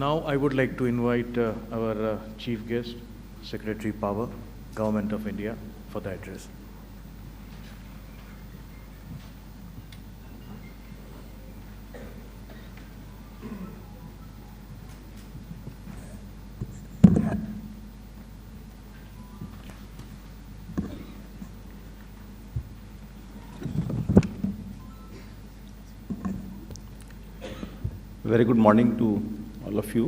Now I would like to invite our chief guest, Secretary Power, Government of India, for the address. Very good morning to all of you.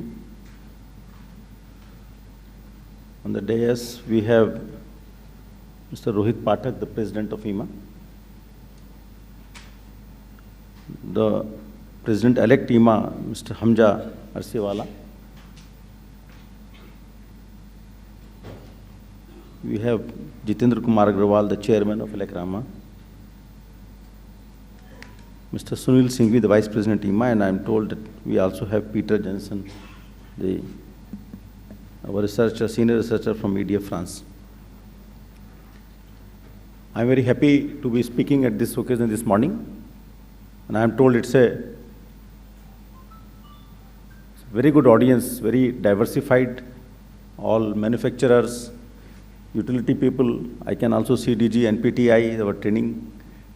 On the dais, we have Mr. Rohit Pathak, the President of IEEMA, the President-elect IEEMA, Mr. Hamza Arsiwala. We have Jitendra Kumar Agrawal, the Chairman of IEEMA, Mr. Sunil Singhvi, the Vice President IEEMA, and I am told that we also have Peter Jensen, our researcher, senior researcher from Media France. I am very happy to be speaking at this occasion this morning, and I am told it's a very good audience, very diversified, all manufacturers, utility people. I can also see DG NPTI, our training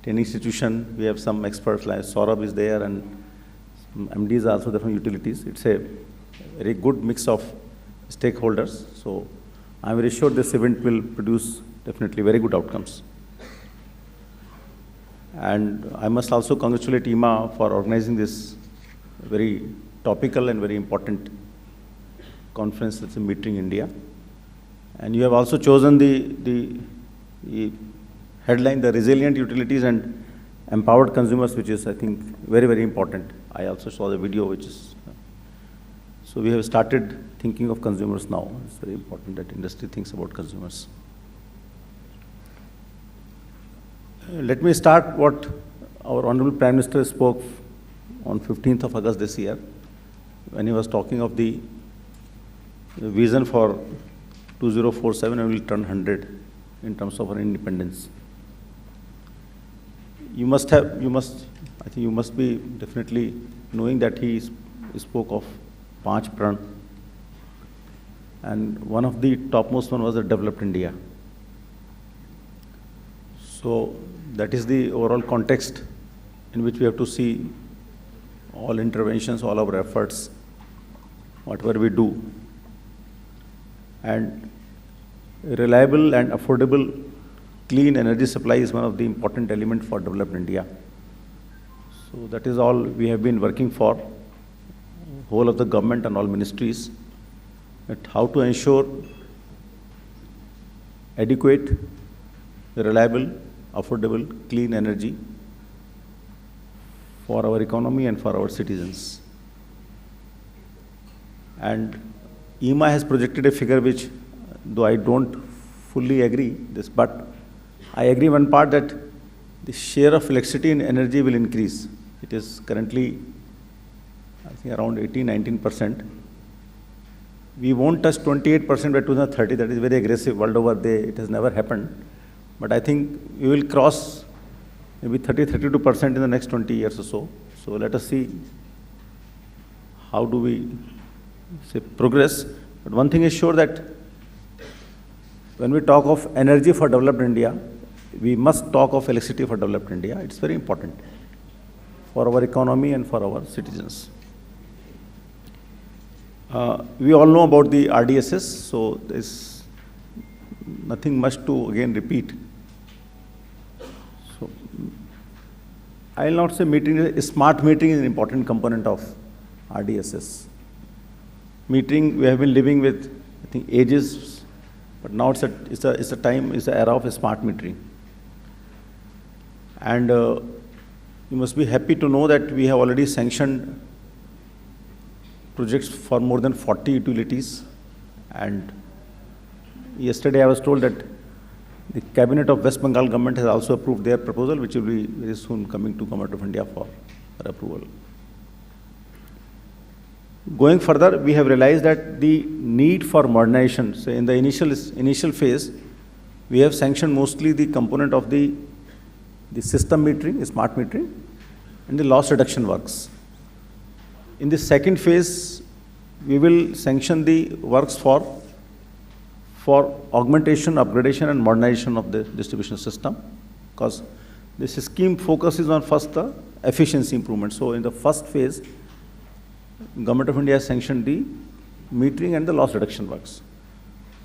institution. We have some experts like Saurabh is there, and some MDs are also there from utilities. It's a very good mix of stakeholders. So I'm very sure this event will produce definitely very good outcomes. And I must also congratulate IEEMA for organizing this very topical and very important conference that's a meeting in India. And you have also chosen the headline, the resilient utilities and empowered consumers, which is, I think, very, very important. I also saw the video, which is, so we have started thinking of consumers now. It's very important that industry thinks about consumers. Let me start what our Honorable Prime Minister spoke on 15th of August this year, when he was talking of the vision for 2047 and will turn 100 in terms of our independence. I think you must be definitely knowing that he spoke of 5 pran, and one of the topmost one was the developed India. So that is the overall context in which we have to see all interventions, all our efforts, whatever we do. And reliable and affordable clean energy supply is one of the important elements for developed India. So that is all we have been working for, whole of the government and all ministries, that how to ensure adequate, reliable, affordable, clean energy for our economy and for our citizens. And IEEMA has projected a figure which, though I don't fully agree this, but I agree one part that the share of electricity in energy will increase. It is currently, I think, around 18–19%. We won't touch 28% by 2030. That is very aggressive. World over, it has never happened. But I think we will cross maybe 30–32% in the next 20 years or so. So let us see how do we progress. But one thing is sure, that when we talk of energy for developed India, we must talk of electricity for developed India. It's very important for our economy and for our citizens. We all know about the RDSS, so there's nothing much to again repeat. So I will not say metering. Smart metering is an important component of RDSS. Metering, we have been living with, I think, ages, but now it's the era of smart metering. And you must be happy to know that we have already sanctioned projects for more than 40 utilities. And yesterday I was told that the Cabinet of West Bengal government has also approved their proposal, which will be very soon coming to Government of India for approval. Going further, we have realized that the need for modernization, so in the initial phase, we have sanctioned mostly the component of the system metering, smart metering, and the loss reduction works. In the second phase, we will sanction the works for augmentation, upgradation, and modernization of the distribution system, because this scheme focuses on first the efficiency improvement. So in the first phase, Government of India has sanctioned the metering and the loss reduction works.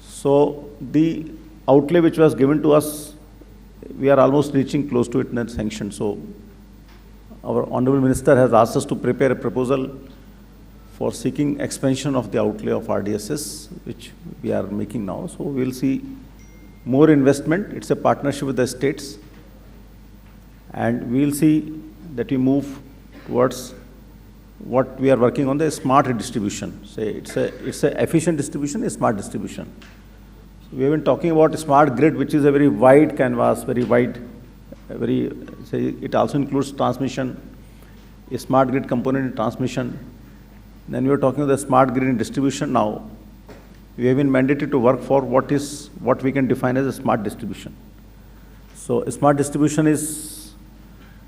So the outlay which was given to us, we are almost reaching close to it and sanctioned. So our Honorable Minister has asked us to prepare a proposal for seeking expansion of the outlay of RDSS, which we are making now. So we'll see more investment. It's a partnership with the states. And we'll see that we move towards what we are working on, the smart distribution. Say it's a efficient distribution, a smart distribution. So we have been talking about a smart grid, which is a very wide canvas, very wide, say it also includes transmission, a smart grid component in transmission. Then we are talking about the smart grid in distribution now. We have been mandated to work for what we can define as a smart distribution. So a smart distribution is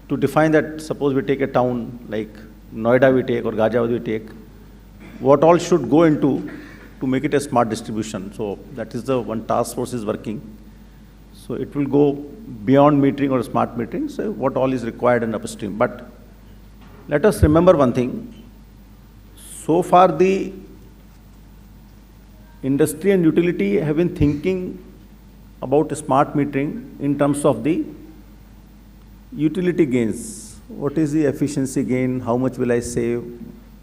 to define that, suppose we take a town like Noida we take or Ghaziabad we take, what all should go into to make it a smart distribution. So that is the one task force is working. So it will go beyond metering or smart metering, so what all is required in upstream. But let us remember one thing. So far the industry and utility have been thinking about smart metering in terms of the utility gains. What is the efficiency gain? How much will I save?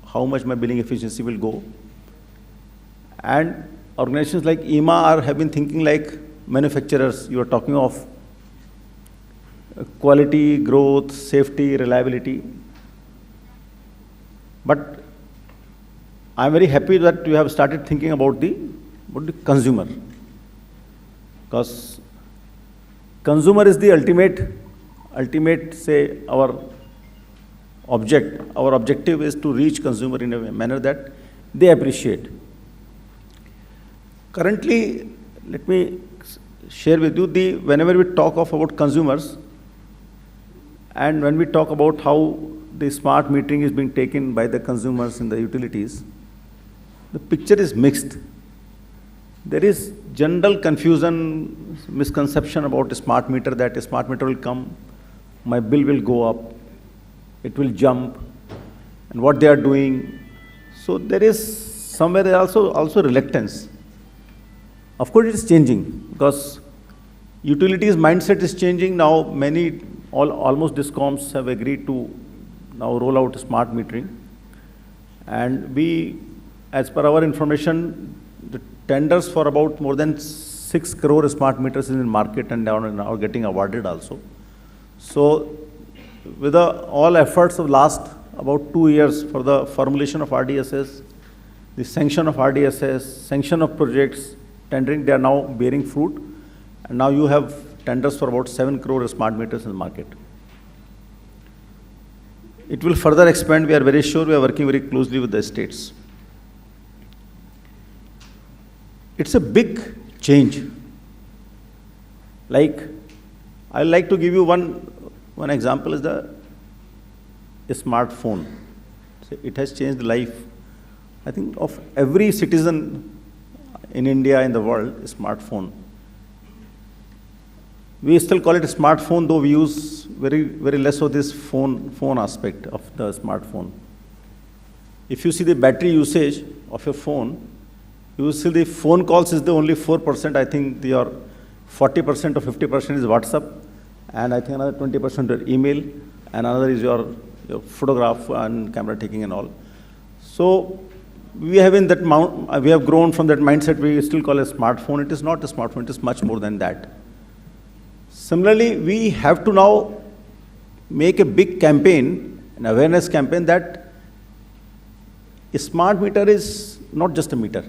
How much my billing efficiency will go? And organizations like IEEMA have been thinking like manufacturers. You are talking of quality, growth, safety, reliability. But I'm very happy that you have started thinking about the consumer, because consumer is the ultimate, say, our objective is to reach consumer in a manner that they appreciate. Currently, let me share with you whenever we talk about consumers, and when we talk about how the smart metering is being taken by the consumers in the utilities, the picture is mixed. There is general confusion, misconception about a smart meter, that a smart meter will come, my bill will go up, it will jump, and what they are doing. So there is somewhere also reluctance. Of course, it is changing, because utilities mindset is changing now. Almost discoms have agreed to now roll out smart metering, and we, as per our information, the tenders for about more than 6 crore smart meters is in market and now getting awarded also. So with all efforts of last about 2 years for the formulation of RDSS, the sanction of RDSS, sanction of projects, tendering, they are now bearing fruit. And now you have tenders for about 7 crore smart meters in the market. It will further expand. We are very sure. We are working very closely with the states. It's a big change. Like, I'd like to give you one example is the smartphone. So it has changed the life, I think, of every citizen in India, in the world, a smartphone. We still call it a smartphone, though we use very, very less of this phone aspect of the smartphone. If you see the battery usage of your phone, you will see the phone calls is the only 4%. I think your 40% or 50% is WhatsApp, and I think another 20% are email, and another is your photograph and camera taking and all. So we have we have grown from that mindset. We still call it a smartphone. It is not a smartphone. It is much more than that. Similarly, we have to now make a big campaign, an awareness campaign, that a smart meter is not just a meter.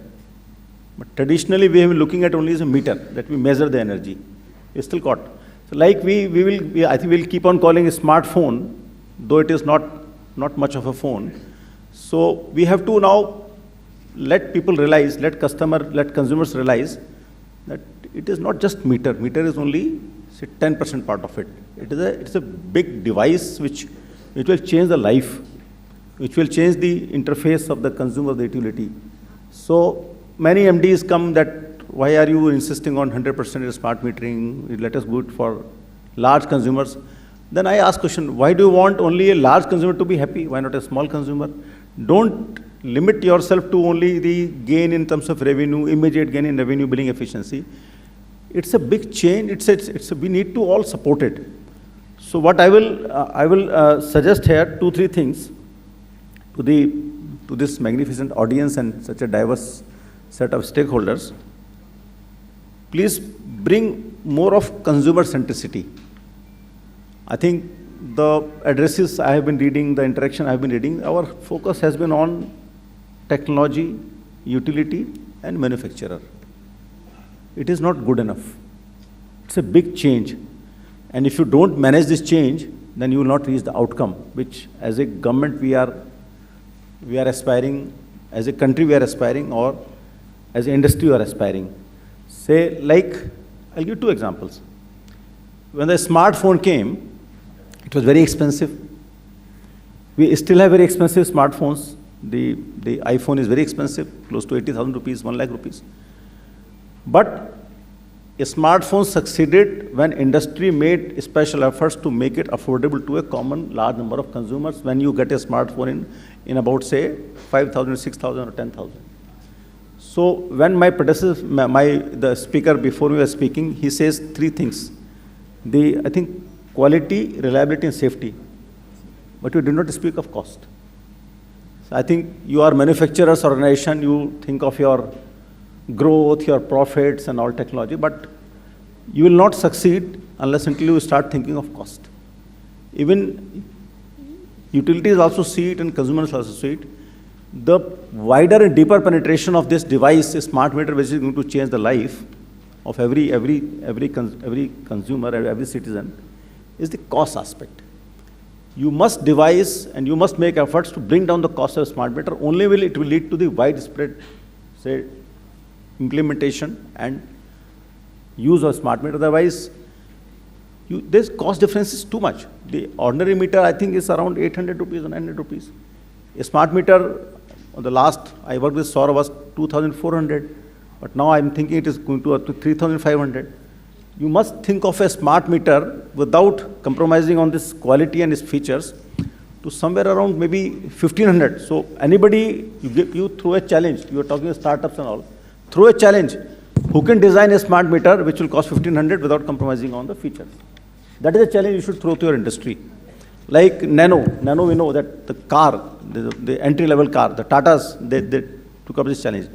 But traditionally, we have been looking at only as a meter, that we measure the energy. We still got. So like I think we'll keep on calling a smartphone, though it is not much of a phone. So we have to now let people realize, let consumers realize that it is not just meter. Meter is only, say, 10% part of it. It's a big device which will change the life which will change the interface of the consumer of the utility. So many MDs come that, why are you insisting on 100% smart metering? Let us do it for large consumers. Then I ask question, why do you want only a large consumer to be happy? Why not a small consumer? Don't limit yourself to only the gain in terms of revenue, immediate gain in revenue, billing efficiency. It's a big change. We need to all support it. So what I will suggest here 2-3 things to this magnificent audience and such a diverse set of stakeholders. Please bring more of consumer centricity. I think the addresses I have been reading, the interaction I have been reading, our focus has been on technology, utility, and manufacturer. It is not good enough. It's a big change. And if you don't manage this change, then you will not reach the outcome, which as a government we are aspiring, as a country we are aspiring, or as an industry we are aspiring. Say, like, I'll give 2 examples. When the smartphone came, it was very expensive. We still have very expensive smartphones. The iPhone is very expensive, close to 80,000 rupees, 1 lakh rupees. But a smartphone succeeded when industry made special efforts to make it affordable to a common large number of consumers when you get a smartphone in about, say, 5,000, 6,000 or 10,000. So when my predecessor, the speaker before me was speaking, he says 3 things. I think quality, reliability, and safety. But you did not speak of cost. So I think you are manufacturers organization, you think of your growth, your profits and all technology, but you will not succeed unless until you start thinking of cost. Even utilities also see it and consumers also see it. The wider and deeper penetration of this device, a smart meter, which is going to change the life of every consumer and every citizen, is the cost aspect. You must devise and you must make efforts to bring down the cost of a smart meter. Only it will lead to the widespread, say, implementation and use of smart meter. Otherwise, this cost difference is too much. The ordinary meter, I think, is around 800 rupees or 900 rupees. A smart meter, on the last I worked with Saurabh, was 2,400, but now I'm thinking it is going to up to 3,500. You must think of a smart meter without compromising on this quality and its features to somewhere around maybe 1,500. So anybody, you throw a challenge, you are talking to startups and all, throw a challenge. Who can design a smart meter which will cost 1,500 without compromising on the features? That is a challenge you should throw to your industry. Like Nano, we know that the car, the entry-level car, the Tatas, they took up this challenge.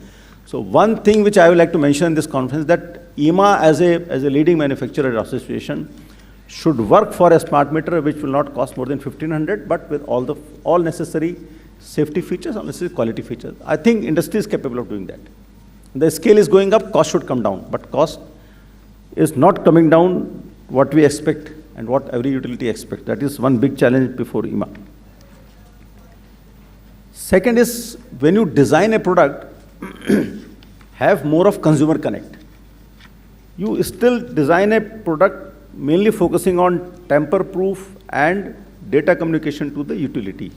So one thing which I would like to mention in this conference, that IEEMA as a leading manufacturer association should work for a smart meter which will not cost more than 1,500, but with all necessary safety features, all necessary quality features. I think industry is capable of doing that. The scale is going up, cost should come down, but cost is not coming down what we expect and what every utility expects. That is one big challenge before IEEMA. Second is, when you design a product, have more of consumer connect. You still design a product mainly focusing on tamper-proof and data communication to the utility.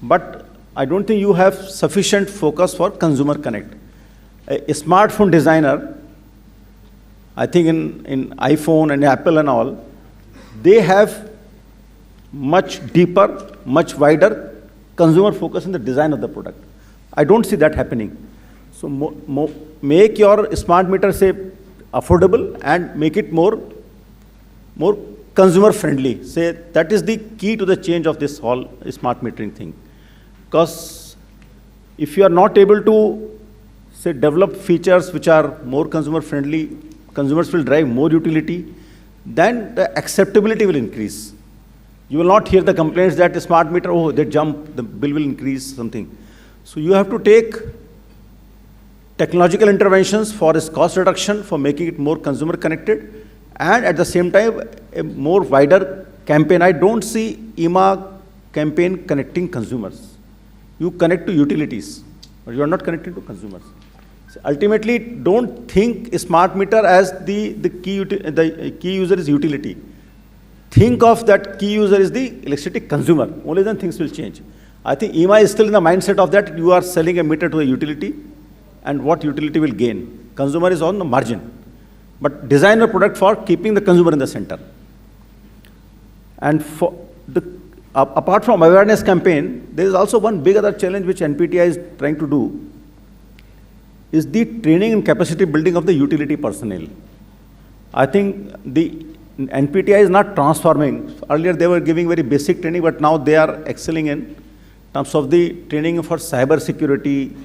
But I don't think you have sufficient focus for consumer connect. A smartphone designer, I think in iPhone and Apple and all, they have much deeper, much wider consumer focus in the design of the product. I don't see that happening. So make your smart meter, say, affordable and make it more consumer friendly. Say that is the key to the change of this whole smart metering thing. Because if you are not able to, say, develop features which are more consumer friendly, consumers will drive more utility, then the acceptability will increase. You will not hear the complaints that the smart meter, oh, they jump, the bill will increase, something. So you have to take technological interventions for its cost reduction, for making it more consumer connected, and at the same time, a more wider campaign. I don't see IEEMA campaign connecting consumers. You connect to utilities, but you are not connecting to consumers. So ultimately, don't think a smart meter as the key user is utility. think of that key user is the electricity consumer. Only then things will change. I think IEEMA is still in the mindset of that you are selling a meter to a utility and what utility will gain. Consumer is on the margin. But design a product for keeping the consumer in the center. And for apart from awareness campaign, there is also one big other challenge which NPTI is trying to do is the training and capacity building of the utility personnel. I think the NPTI is not transforming. Earlier they were giving very basic training, but now they are excelling in terms of the training for cyber security,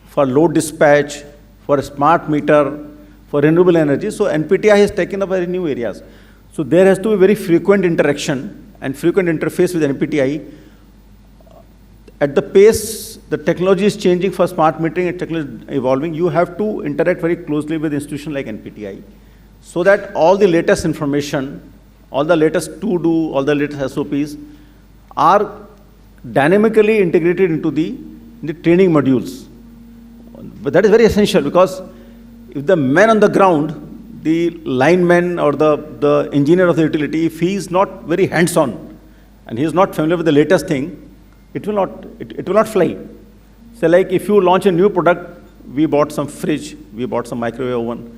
for load dispatch, for smart meter, for renewable energy. So NPTI has taken up very new areas. So there has to be very frequent interaction and frequent interface with NPTI. At the pace the technology is changing for smart metering and technology is evolving, you have to interact very closely with institutions like NPTI so that all the latest information, all the latest to-do, all the latest SOPs are dynamically integrated into the training modules. But that is very essential because if the man on the ground, the lineman or the engineer of the utility, if he is not very hands-on and he is not familiar with the latest thing, it will not fly. So like if you launch a new product, we bought some fridge, we bought some microwave oven,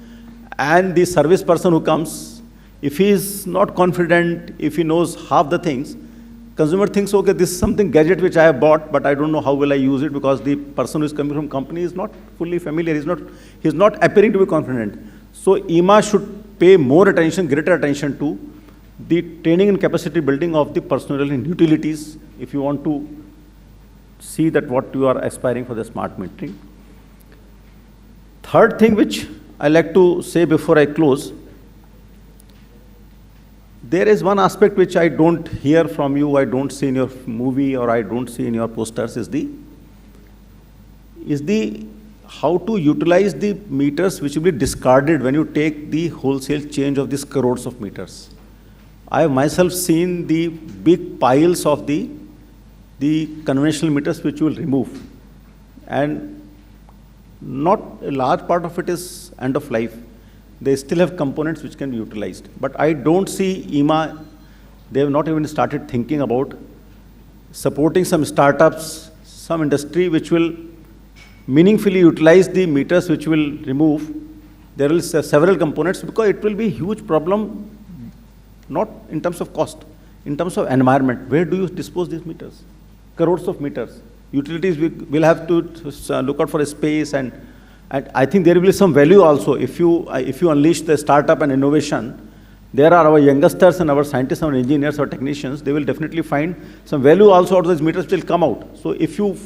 and the service person who comes, if he is not confident, if he knows half the things, consumer thinks, okay, this is something gadget which I have bought, but I don't know how will I use it because the person who is coming from company is not fully familiar, he's not appearing to be confident. So IEEMA should pay more attention, greater attention to the training and capacity building of the personnel in utilities if you want to see that what you are aspiring for the smart metering. Third thing which I like to say before I close, there is one aspect which I don't hear from you, I don't see in your movie or I don't see in your posters is the how to utilize the meters which will be discarded when you take the wholesale change of these crores of meters. I have myself seen the big piles of the conventional meters which you will remove. And not a large part of it is end of life. They still have components which can be utilized. But I don't see IEEMA, they have not even started thinking about supporting some startups, some industry which will meaningfully utilize the meters which will remove. There will be several components because it will be a huge problem, not in terms of cost, in terms of environment. Where do you dispose these meters? Crores of meters. Utilities will have to look out for a space and I think there will be some value also. If you unleash the startup and innovation, there are our youngsters and our scientists and engineers or technicians, they will definitely find some value also out of these meters which will come out. So if you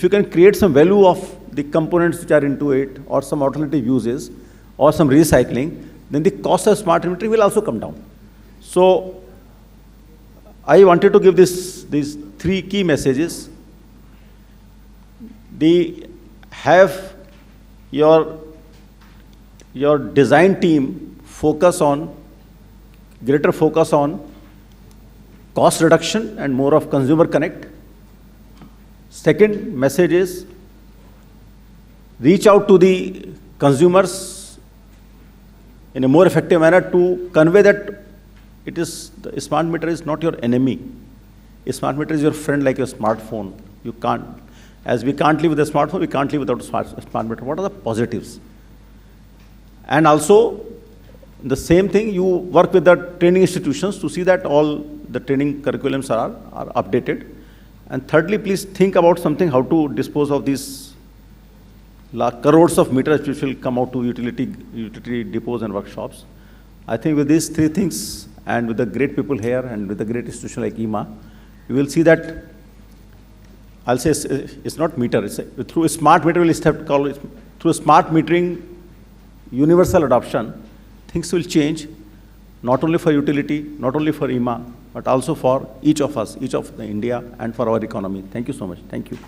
can create some value of the components which are into it or some alternative uses or some recycling, then the cost of smart metering will also come down. So I wanted to give these three key messages. Have your design team greater focus on cost reduction and more of consumer connect. Second message is reach out to the consumers in a more effective manner to convey that the smart meter is not your enemy. A smart meter is your friend like your smartphone. As we can't live with a smartphone, we can't live without a smart meter. What are the positives? And also, the same thing, you work with the training institutions to see that all the training curriculums are updated. And thirdly, please think about something, how to dispose of these crores of meters which will come out to utility depots and workshops. I think with these three things, and with the great people here, and with the great institution like IEEMA, you will see that, I'll say it's not meter, through a smart meter, we'll have to call it, through a smart metering, universal adoption, things will change, not only for utility, not only for IEEMA, but also for each of us, each of India, and for our economy. Thank you so much. Thank you.